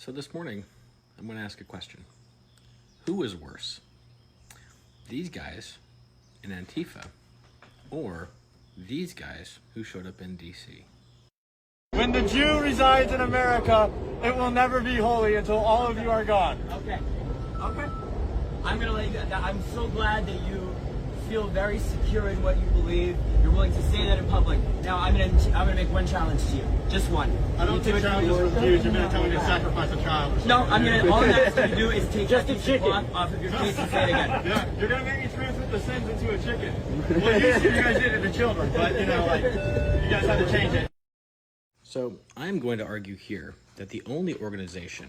So this morning, I'm going to ask a question. Who is worse? These guys in Antifa or these guys who showed up in DC? When the Jew resides in America, it will never be holy until all of you are gone. Okay. I'm gonna let you. I'm so glad that you feel very secure in what you believe. You're willing to say that in public. Now I'm gonna make one challenge to you, just one. I don't take challenges from Jews. You're gonna tell me to sacrifice a child. No, I'm gonna. All I'm asking you to do is take just a chicken off of your face and say it again. Yeah, you're gonna make me transfer the sins into a chicken. Well, usually you guys did it to children, but you know, like you guys had to change it. So I'm going to argue here that the only organization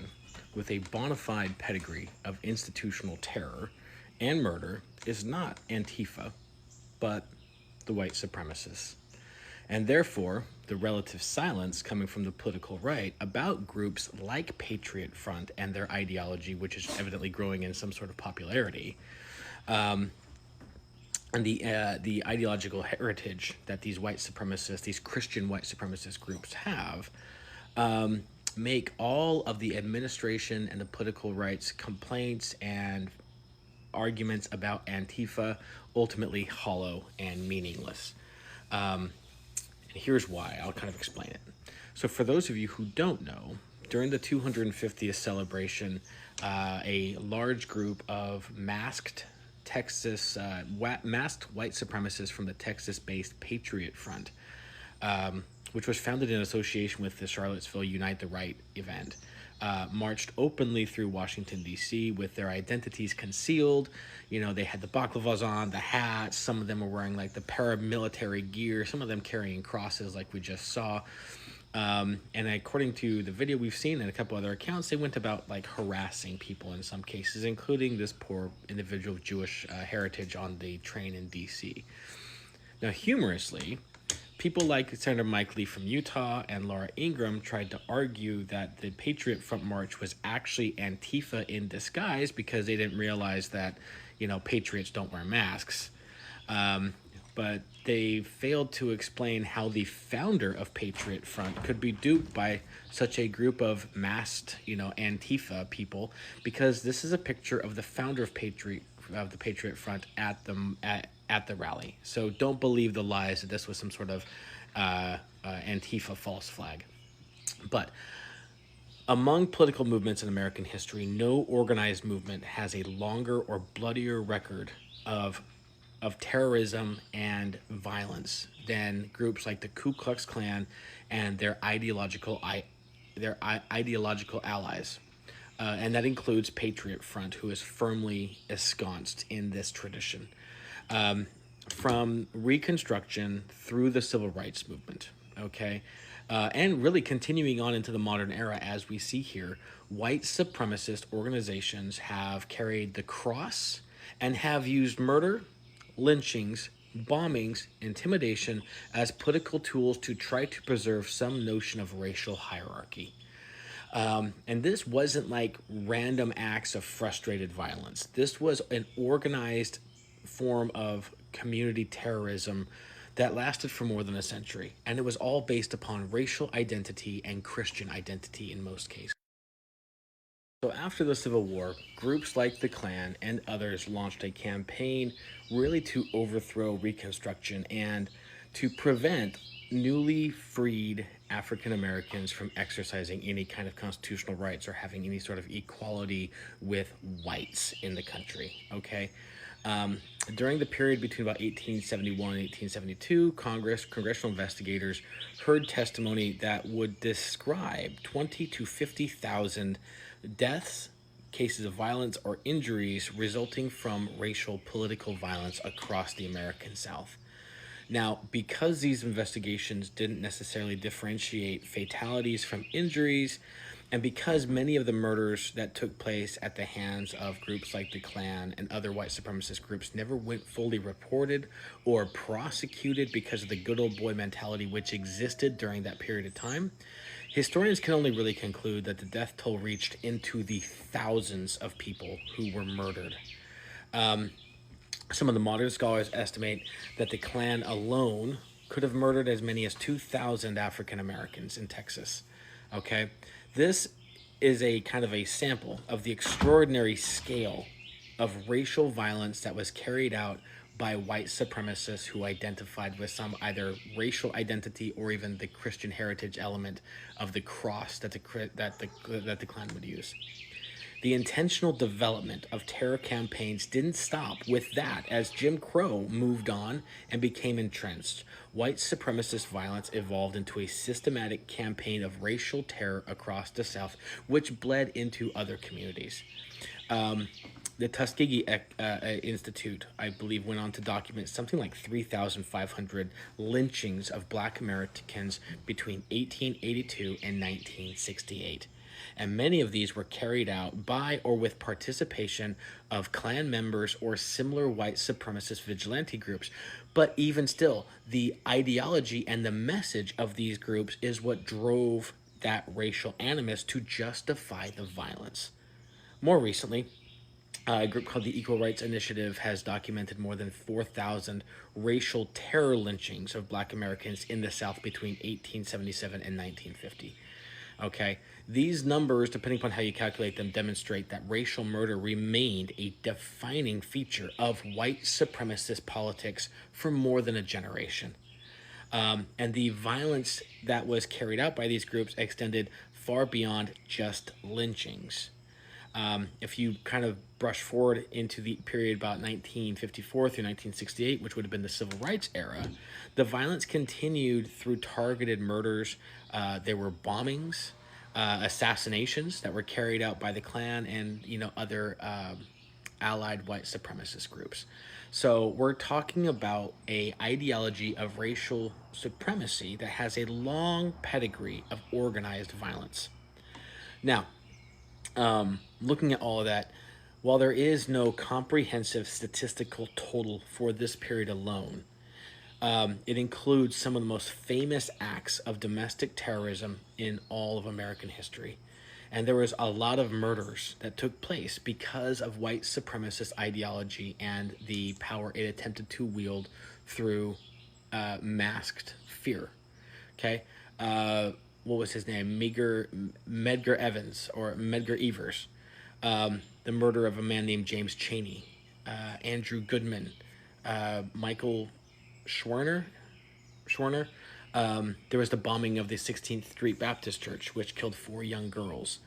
with a bona fide pedigree of institutional terror and murder is not Antifa, but the white supremacists. And therefore, the relative silence coming from the political right about groups like Patriot Front and their ideology, which is evidently growing in some sort of popularity, and the ideological heritage that these white supremacists, these Christian white supremacist groups have, make all of the administration and the political right's complaints and arguments about Antifa ultimately hollow and meaningless. And here's why. I'll kind of explain it. So for those of you who don't know, during the 250th celebration, a large group of masked white supremacists from the Texas-based Patriot Front, which was founded in association with the Charlottesville Unite the Right event, marched openly through Washington, D.C. with their identities concealed. You know, they had the baklavas on, the hats. Some of them were wearing like the paramilitary gear. Some of them carrying crosses like we just saw. And according to the video we've seen and a couple other accounts, they went about like harassing people in some cases, including this poor individual of Jewish heritage on the train in D.C. Now, humorously, people like Senator Mike Lee from Utah and Laura Ingraham tried to argue that the Patriot Front March was actually Antifa in disguise because they didn't realize that, you know, patriots don't wear masks. But they failed to explain how the founder of Patriot Front could be duped by such a group of masked, you know, Antifa people, because this is a picture of the founder of the Patriot Front at the rally. So don't believe the lies that this was some sort of Antifa false flag. But among political movements in American history, no organized movement has a longer or bloodier record of terrorism and violence than groups like the Ku Klux Klan and their ideological allies. And that includes Patriot Front, who is firmly ensconced in this tradition. From Reconstruction through the Civil Rights Movement, okay? And really continuing on into the modern era, as we see here, white supremacist organizations have carried the cross and have used murder, lynchings, bombings, intimidation as political tools to try to preserve some notion of racial hierarchy. And this wasn't like random acts of frustrated violence. This was an organized form of community terrorism that lasted for more than a century. And it was all based upon racial identity and Christian identity in most cases. So after the Civil War, groups like the Klan and others launched a campaign really to overthrow Reconstruction and to prevent newly freed African Americans from exercising any kind of constitutional rights or having any sort of equality with whites in the country, okay? During the period between about 1871 and 1872, congressional investigators heard testimony that would describe 20 to 50,000 deaths, cases of violence, or injuries resulting from racial political violence across the American South. Now, because these investigations didn't necessarily differentiate fatalities from injuries, and because many of the murders that took place at the hands of groups like the Klan and other white supremacist groups never went fully reported or prosecuted because of the good old boy mentality which existed during that period of time, historians can only really conclude that the death toll reached into the thousands of people who were murdered. Some of the modern scholars estimate that the Klan alone could have murdered as many as 2,000 African Americans in Texas. Okay, this is a kind of a sample of the extraordinary scale of racial violence that was carried out by white supremacists who identified with some either racial identity or even the Christian heritage element of the cross that the Klan would use. The intentional development of terror campaigns didn't stop with that as Jim Crow moved on and became entrenched. White supremacist violence evolved into a systematic campaign of racial terror across the South, which bled into other communities. The Tuskegee Institute, I believe, went on to document something like 3,500 lynchings of Black Americans between 1882 and 1968. And many of these were carried out by or with participation of Klan members or similar white supremacist vigilante groups. But even still, the ideology and the message of these groups is what drove that racial animus to justify the violence. More recently, a group called the Equal Rights Initiative has documented more than 4,000 racial terror lynchings of Black Americans in the South between 1877 and 1950. Okay, these numbers, depending upon how you calculate them, demonstrate that racial murder remained a defining feature of white supremacist politics for more than a generation. And the violence that was carried out by these groups extended far beyond just lynchings. If you kind of brush forward into the period about 1954 through 1968, which would have been the civil rights era, the violence continued through targeted murders. There were bombings, assassinations that were carried out by the Klan and other allied white supremacist groups. So we're talking about a ideology of racial supremacy that has a long pedigree of organized violence. Now, looking at all of that, while there is no comprehensive statistical total for this period alone, it includes some of the most famous acts of domestic terrorism in all of American history. And there was a lot of murders that took place because of white supremacist ideology and the power it attempted to wield through masked fear. Okay? What was his name? Medgar Evans or Medgar Evers. The murder of a man named James Chaney. Andrew Goodman. Michael Schwerner. There was the bombing of the 16th Street Baptist Church, which killed 4 young girls.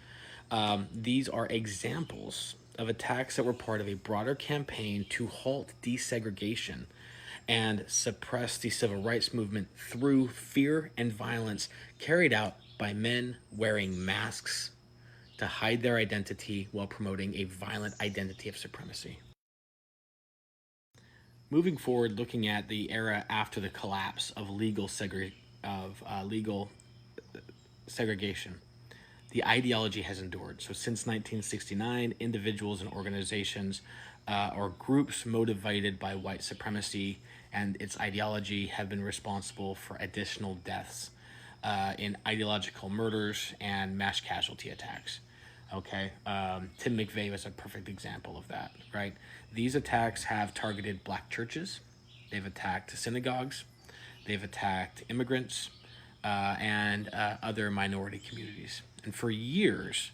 These are examples of attacks that were part of a broader campaign to halt desegregation and suppress the civil rights movement through fear and violence carried out by men wearing masks to hide their identity while promoting a violent identity of supremacy. Moving forward, looking at the era after the collapse of legal segregation, the ideology has endured. So since 1969, individuals and organizations or groups motivated by white supremacy and its ideology have been responsible for additional deaths in ideological murders and mass casualty attacks. Okay, Tim McVeigh was a perfect example of that, right? These attacks have targeted Black churches, they've attacked synagogues, they've attacked immigrants, and other minority communities. And for years,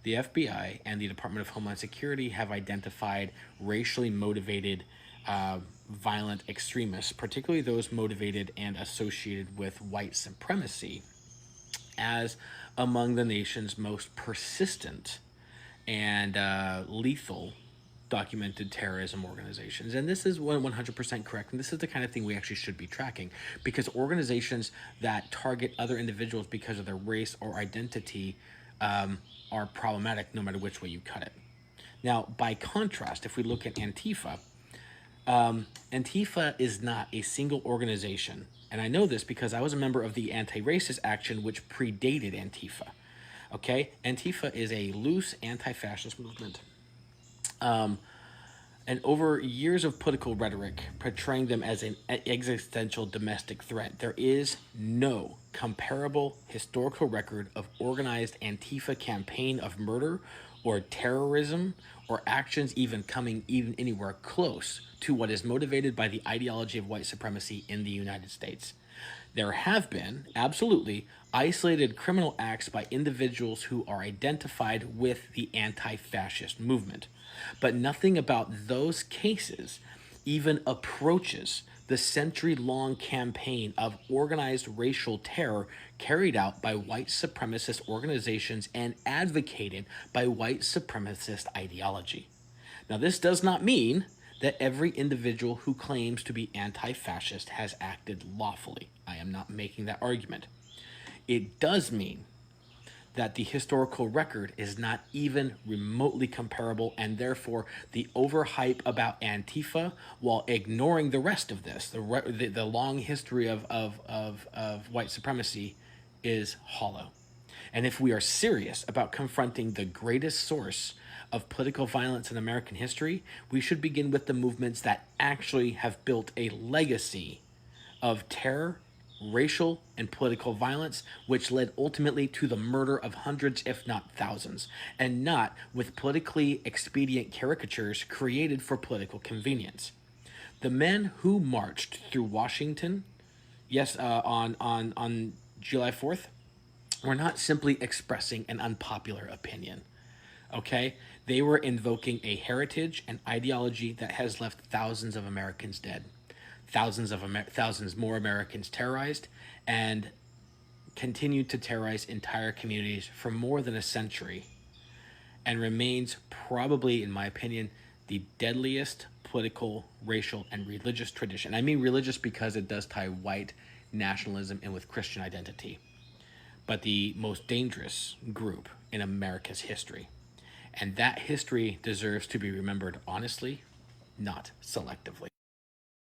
the FBI and the Department of Homeland Security have identified racially motivated violent extremists, particularly those motivated and associated with white supremacy, as among the nation's most persistent and lethal documented terrorism organizations. And this is 100% correct. And this is the kind of thing we actually should be tracking, because organizations that target other individuals because of their race or identity are problematic no matter which way you cut it. Now, by contrast, if we look at Antifa, Antifa is not a single organization. And I know this because I was a member of the anti-racist action, which predated Antifa. Okay? Antifa is a loose anti-fascist movement. And over years of political rhetoric portraying them as an existential domestic threat, there is no comparable historical record of organized Antifa campaign of murder or terrorism or actions coming anywhere close to what is motivated by the ideology of white supremacy in the United States. There have been, absolutely, isolated criminal acts by individuals who are identified with the anti-fascist movement. But nothing about those cases even approaches the century-long campaign of organized racial terror carried out by white supremacist organizations and advocated by white supremacist ideology. Now, this does not mean that every individual who claims to be anti-fascist has acted lawfully. I am not making that argument. It does mean that the historical record is not even remotely comparable, and therefore the overhype about Antifa, while ignoring the rest of this, the long history of white supremacy, is hollow. And if we are serious about confronting the greatest source of political violence in American history, we should begin with the movements that actually have built a legacy of terror, racial, and political violence, which led ultimately to the murder of hundreds, if not thousands, and not with politically expedient caricatures created for political convenience. The men who marched through Washington, yes, on July 4th, were not simply expressing an unpopular opinion. Okay? They were invoking a heritage and ideology that has left thousands of Americans dead, thousands more Americans terrorized, and continued to terrorize entire communities for more than a century, and remains probably, in my opinion, the deadliest political, racial, and religious tradition. I mean religious because it does tie white nationalism in with Christian identity, but the most dangerous group in America's history. And that history deserves to be remembered honestly, not selectively.